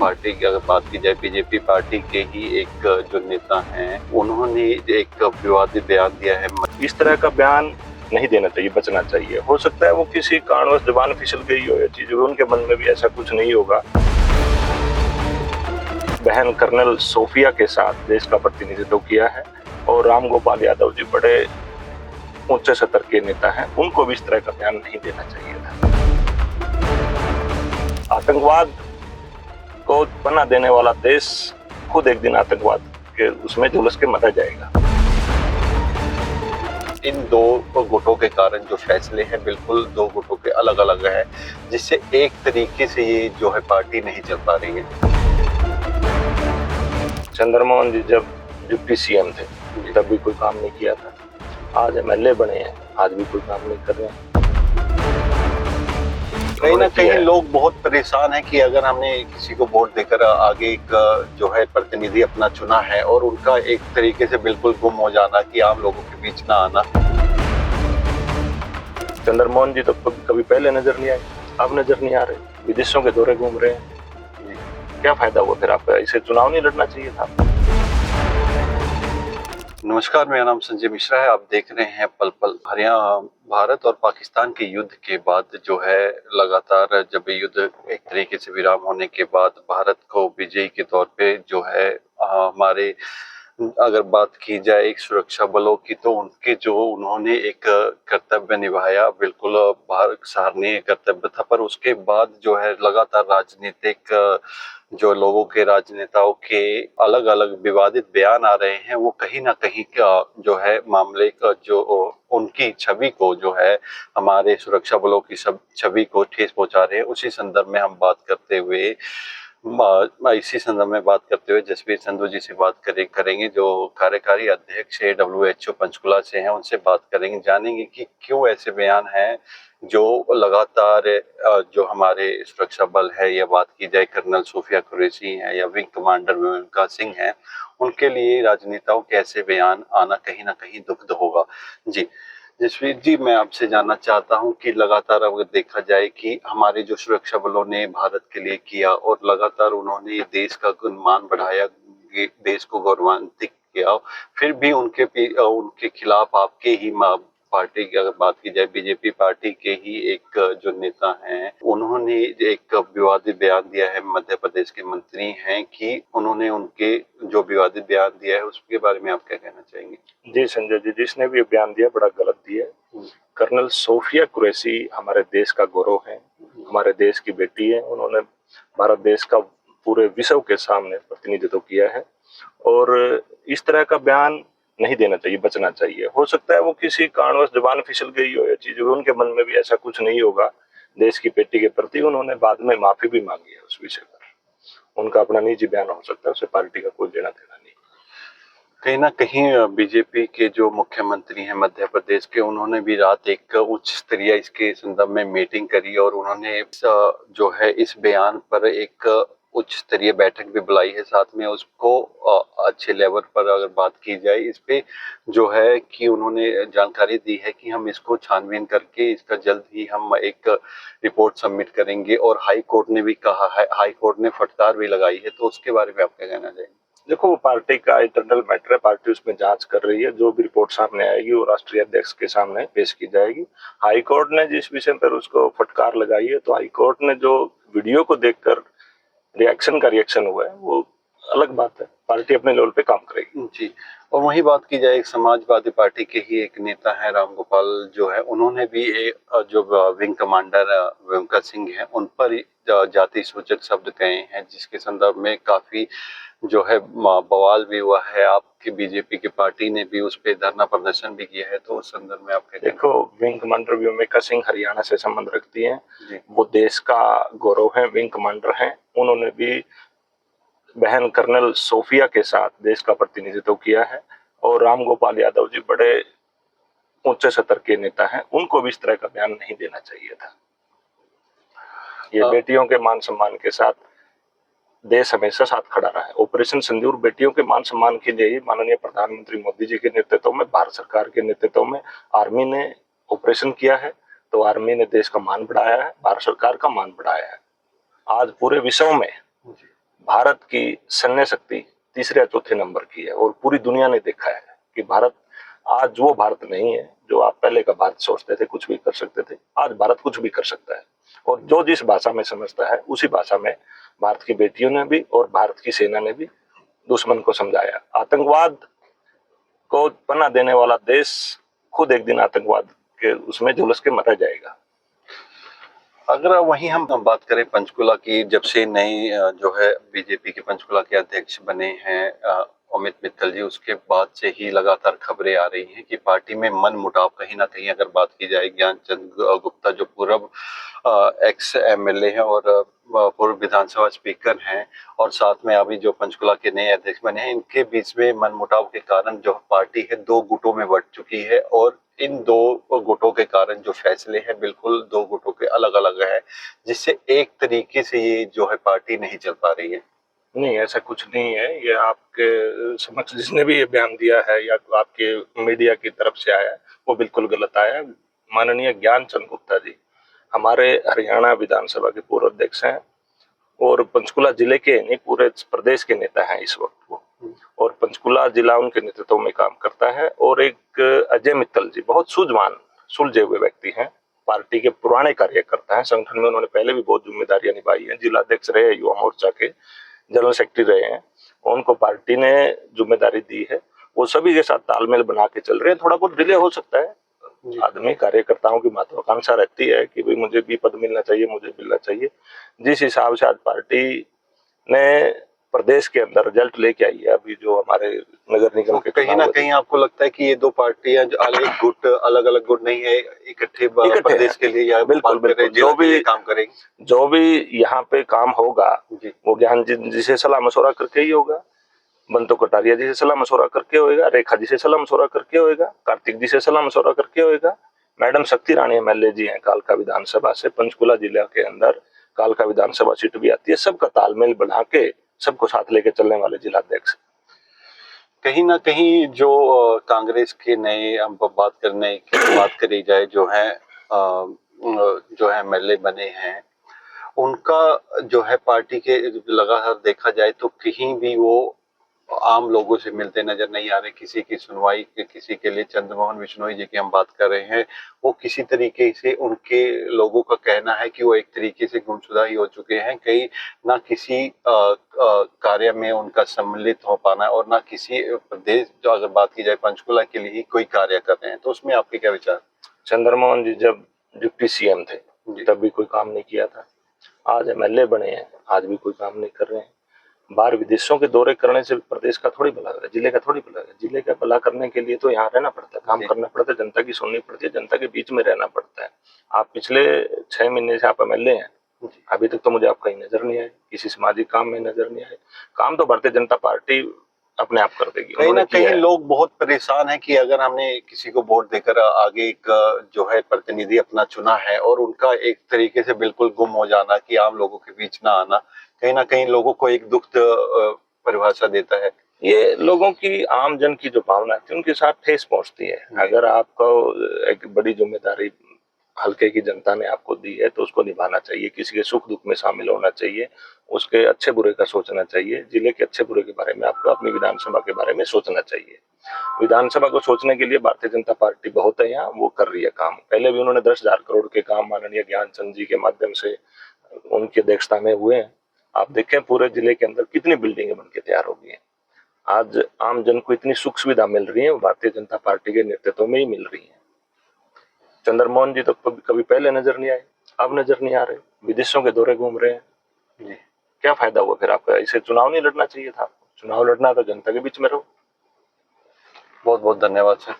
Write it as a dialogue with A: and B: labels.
A: Party की अगर बात की जाए, बीजेपी पार्टी के ही एक जो नेता हैं, उन्होंने एक विवादित बयान दिया है।
B: इस तरह का बयान नहीं देना चाहिए, बचना चाहिए। हो सकता है वो किसी कारणवश जुबान फिसल गई हो, या चीज उनके मन में भी ऐसा कुछ नहीं होगा। बहन कर्नल सोफिया के साथ देश का प्रतिनिधित्व किया है और राम गोपाल यादव जी बड़े ऊंचे स्तर के नेता हैं, उनको भी इस तरह का बयान नहीं देना चाहिए था। आतंकवाद को पनाह देने वाला देश खुद एक दिन आतंकवाद के उसमें झुलस के मरा जाएगा।
A: इन दो गुटों के कारण जो फैसले हैं बिल्कुल दो गुटों के अलग अलग हैं, जिससे एक तरीके से ये जो है पार्टी नहीं चल पा रही है।
B: चंद्रमोहन जी जब डिप्टी सीएम थे तब भी कोई काम नहीं किया था। आज एमएलए बने हैं, आज भी कोई काम नहीं कर रहे हैं।
A: कहीं ना कहीं लोग बहुत परेशान हैं कि अगर हमने किसी को वोट देकर आगे एक जो है प्रतिनिधि अपना चुना है और उनका एक तरीके से बिल्कुल गुम हो जाना, कि आम लोगों के बीच ना आना।
B: चंद्रमोहन जी तो कभी पहले नजर नहीं आए, अब नजर नहीं आ रहे, विदेशों के दौरे घूम रहे हैं। क्या फायदा हुआ फिर आपका? इसे चुनाव नहीं लड़ना चाहिए था।
A: नमस्कार, मेरा नाम संजय मिश्रा है। आप देख रहे हैं पल पल। हरियाणा भारत और पाकिस्तान के युद्ध के बाद जो है लगातार जब युद्ध एक तरीके से विराम होने के बाद भारत को विजयी के तौर पे जो है हमारे अगर बात की जाए एक सुरक्षा बलों की, तो उनके जो उन्होंने एक कर्तव्य निभाया, बिल्कुल भारत सराहनीय कर्तव्य था। पर उसके बाद जो है लगातार राजनीतिक जो लोगों के राजनेताओं के अलग अलग विवादित बयान आ रहे हैं, वो कहीं ना कहीं जो है मामले का जो उनकी छवि को जो है हमारे सुरक्षा बलों की सब छवि को ठेस पहुंचा रहे हैं। उसी संदर्भ में हम बात करते हुए इसी संदर्भ में बात करते हुए जसवीर संधू जी से बात करेंगे, जो कार्यकारी अध्यक्ष WHO पंचकुला से हैं। उनसे बात करेंगे, जानेंगे कि क्यों ऐसे बयान हैं जो लगातार जो हमारे सुरक्षा बल है, या बात की जाए कर्नल सोफिया कुरैशी हैं या विंग कमांडर विवेका सिंह हैं, उनके लिए राजनेताओं के ऐसे बयान आना कहीं ना कहीं दुखद होगा। जी जसवीर जी, मैं आपसे जानना चाहता हूं कि लगातार अगर देखा जाए कि हमारे जो सुरक्षा बलों ने भारत के लिए किया और लगातार उन्होंने देश का मान बढ़ाया, देश को गौरवान्वित किया, फिर भी उनके खिलाफ आपके ही पार्टी की अगर बात की जाए, बीजेपी पार्टी के ही एक जो नेता हैं, उन्होंने एक विवादित बयान दिया है। मध्य प्रदेश के मंत्री हैं कि उन्होंने उनके जो विवादित बयान दिया है उसके बारे में आप क्या कहना चाहेंगे?
B: जी संजय जी, जिसने भी बयान दिया बड़ा गलत दिया। कर्नल सोफिया कुरैशी हमारे देश का गौरव है, हमारे देश की बेटी है। उन्होंने भारत देश का पूरे विश्व के सामने प्रतिनिधित्व किया है और इस तरह का बयान नहीं देना चाहिए, बचना चाहिए। हो सकता है वो किसी कारणवश जुबान फिसल गई हो, या चीज उनके मन में भी ऐसा कुछ नहीं होगा। देश की बेटी के प्रति उन्होंने बाद में माफी भी मांगी है उस विषय पर। उनका अपना निजी बयान हो सकता है, उसे पार्टी का कोई लेना देना नहीं।
A: कहीं ना कहीं बीजेपी के जो मुख्यमंत्री हैं मध्य प्रदेश के, उन्होंने भी रात एक उच्च स्तरीय इसके संदर्भ में मीटिंग करी और उन्होंने जो है इस बयान पर एक उच्च स्तरीय बैठक भी बुलाई है। साथ में उसको अच्छे लेवल पर अगर बात की जाए, इस पे जो है कि उन्होंने जानकारी दी है कि हम इसको छानबीन करके इसका जल्द ही हम एक रिपोर्ट सबमिट करेंगे। और हाई कोर्ट ने भी कहा है, हाई कोर्ट ने फटकार भी लगाई है, तो उसके बारे में आप क्या कहना चाहेंगे?
B: देखो, वो पार्टी का इंटरनल मैटर है, पार्टी उसमें जांच कर रही है। जो भी रिपोर्ट सामने आएगी वो राष्ट्रीय अध्यक्ष के सामने पेश की जाएगी। हाई कोर्ट ने जिस विषय पर उसको फटकार लगाई है, तो हाई कोर्ट ने जो वीडियो को देखकर रिएक्शन हुआ है वो अलग बात है। पार्टी अपने लेवल पे काम करेगी।
A: जी, और वही बात की जाए, एक समाजवादी पार्टी के ही एक नेता है राम गोपाल जो है, उन्होंने भी जो विंग कमांडर विवेका सिंह हैं, उन पर जाति सूचक शब्द कहे हैं, जिसके संदर्भ में काफी जो है बवाल भी हुआ है। आपकी बीजेपी की पार्टी ने भी उस पर धरना प्रदर्शन भी किया है, तो उस संदर्भ में आप क्या?
B: देखो, विंग कमांडर विवेका सिंह हरियाणा से संबंध रखती है, वो देश का गौरव है, विंग कमांडर हैं। उन्होंने भी बहन कर्नल सोफिया के साथ देश का प्रतिनिधित्व किया है और राम गोपाल यादव जी बड़े ऊंचे स्तर के नेता हैं, उनको भी इस तरह का बयान नहीं देना चाहिए था। ये बेटियों के मान सम्मान के साथ देश हमेशा साथ खड़ा रहा है। ऑपरेशन सिंदूर बेटियों के मान सम्मान के लिए ही माननीय प्रधानमंत्री मोदी जी के नेतृत्व में, भारत सरकार के नेतृत्व में आर्मी ने ऑपरेशन किया है। तो आर्मी ने देश का मान बढ़ाया है, भारत सरकार का मान बढ़ाया है। आज पूरे विश्व में भारत की सैन्य शक्ति तीसरे या चौथे नंबर की है और पूरी दुनिया ने देखा है कि भारत आज वो भारत नहीं है जो आप पहले का भारत सोचते थे कुछ भी कर सकते थे। आज भारत कुछ भी कर सकता है और जो जिस भाषा में समझता है उसी भाषा में भारत की बेटियों ने भी और भारत की सेना ने भी दुश्मन को समझाया। आतंकवाद को पनाह देने वाला देश खुद एक दिन आतंकवाद के उसमें झुलस के मरा जाएगा।
A: अगर वहीं हम बात करें पंचकुला की, जब से नई जो है बीजेपी के पंचकुला के अध्यक्ष बने हैं अमित मित्तल जी, उसके बाद से ही लगातार खबरें आ रही हैं कि पार्टी में मन मुटाव कहीं ना कहीं अगर बात की जाए। ज्ञानचंद गुप्ता जो पूर्व एक्स एमएलए हैं और पूर्व विधानसभा स्पीकर हैं और साथ में अभी जो पंचकुला के नए अध्यक्ष बने हैं, इनके बीच में मन मुटाव के कारण जो पार्टी है दो गुटों में बंट चुकी है और इन दो गुटों के कारण जो फैसले हैं बिल्कुल दो गुटों के अलग अलग हैं, जिससे एक तरीके से ये जो है पार्टी नहीं चल पा रही है।
B: नहीं, ऐसा कुछ नहीं है। ये आपके समक्ष जिसने भी ये बयान दिया है या आपके मीडिया की तरफ से आया है वो बिल्कुल गलत आया। माननीय ज्ञानचंद गुप्ता जी हमारे हरियाणा विधानसभा के पूर्व अध्यक्ष हैं और पंचकुला जिले के नहीं पूरे प्रदेश के नेता हैं इस वक्त वो, और पंचकुला जिला उनके नेतृत्व में काम करता है। और एक अजय मित्तल जी बहुत सूझवान सुलझे हुए व्यक्ति हैं, पार्टी के पुराने कार्यकर्ता हैं, संगठन में उन्होंने पहले भी बहुत जिम्मेदारियां निभाई हैं, जिला अध्यक्ष रहे, युवा मोर्चा के जनरल सेक्रेटरी रहे हैं, उनको पार्टी ने जिम्मेदारी दी है, वो सभी के साथ तालमेल बना के चल रहे हैं। थोड़ा बहुत डिले हो सकता है, आदमी कार्यकर्ताओं की महत्वाकांक्षा रहती है कि भाई मुझे भी पद मिलना चाहिए, मुझे मिलना चाहिए। जिस हिसाब से आज पार्टी ने प्रदेश के अंदर रिजल्ट लेके आई है, अभी जो हमारे नगर निगम के
A: कहीं ना कहीं आपको लगता है कि ये दो पार्टियां जो अलग अलग गुट नहीं है, इकट्ठे प्रदेश के लिए या
B: बिल्कुल बिल्कुल जो भी
A: काम करेगी,
B: जो भी यहाँ पे काम होगा वो ज्ञान जी से सलाह मशवरा करके ही होगा, बंतो कटारिया जी से सलाह मशवरा करके होएगा, रेखा जी से सलाह मशवरा करके होएगा, कार्तिक जी से सलाह मशवरा करके होएगा। मैडम शक्ति रानी एमएलए जी हैं कालका विधानसभा से, पंचकुला जिला के अंदर कालका विधानसभा सीट भी आती है। सबका तालमेल बढ़ा के सबको साथ लेके चलने वाले जिला अध्यक्ष।
A: कहीं ना कहीं जो कांग्रेस के नए हम बात करने की बात करी जाए जो है एमएलए बने हैं, उनका जो है पार्टी के लगातार देखा जाए तो कहीं भी वो आम लोगों से मिलते नजर नहीं आ रहे। किसी की सुनवाई किसी के लिए चंद्रमोहन बिश्नोई जी की हम बात कर रहे हैं, वो किसी तरीके से उनके लोगों का कहना है कि वो एक तरीके से गुमशुदा ही हो चुके हैं। कहीं ना किसी कार्य में उनका सम्मिलित हो पाना और ना किसी प्रदेश, जो अगर बात की जाए पंचकुला के लिए ही कोई कार्य कर रहे हैं, तो उसमें आपके क्या विचार?
B: चंद्रमोहन जी जब डिप्टी सीएम थे तब भी कोई काम नहीं किया था, आज एमएलए बने हैं आज भी कोई काम नहीं कर रहे हैं। बाहर विदेशों के दौरे करने से प्रदेश का थोड़ी भला है, जिले का थोड़ी भला है। जिले का भला करने के लिए तो यहाँ रहना पड़ता है, काम करना पड़ता है, जनता की सुननी पड़ती है, जनता के बीच में रहना पड़ता है। आप पिछले 6 महीने से आप एमएलए हैं, अभी तक तो मुझे आप कहीं नजर नहीं आए, किसी सामाजिक काम में नजर नहीं आए। काम तो भारतीय जनता पार्टी अपने आप कर देगी।
A: कहीं ना कहीं लोग बहुत परेशान हैं कि अगर हमने किसी को वोट देकर आगे एक जो है प्रतिनिधि अपना चुना है और उनका एक तरीके से बिल्कुल गुम हो जाना, कि आम लोगों के बीच ना आना, कहीं ना कहीं लोगों को एक दुख परिभाषा देता है।
B: ये लोगों की आम जन की जो भावना थी उनके साथ ठेस पहुंचती है। अगर आपको एक बड़ी जिम्मेदारी हल्के की जनता ने आपको दी है तो उसको निभाना चाहिए, किसी के सुख दुख में शामिल होना चाहिए, उसके अच्छे बुरे का सोचना चाहिए, जिले के अच्छे बुरे के बारे में आपको अपनी विधानसभा के बारे में सोचना चाहिए। विधानसभा को सोचने के लिए भारतीय जनता पार्टी बहुत है यहाँ, वो कर रही है काम। पहले भी उन्होंने 10,000 करोड़ के काम माननीय ज्ञानचंद जी के माध्यम से उनकी अध्यक्षता में हुए हैं। आप देखें पूरे जिले के अंदर कितनी बिल्डिंगें बन के तैयार हो गई हैं। आज आम जन को इतनी सुख सुविधा मिल रही है, वो भारतीय जनता पार्टी के नेतृत्व में ही मिल रही है। चंद्रमोहन जी तो कभी पहले नजर नहीं आए, अब नजर नहीं आ रहे, विदेशों के दौरे घूम रहे हैं। क्या फायदा हुआ फिर आपका? इसे चुनाव नहीं लड़ना चाहिए था आपको। चुनाव लड़ना तो जनता के बीच में रहो।
A: बहुत बहुत धन्यवाद सर।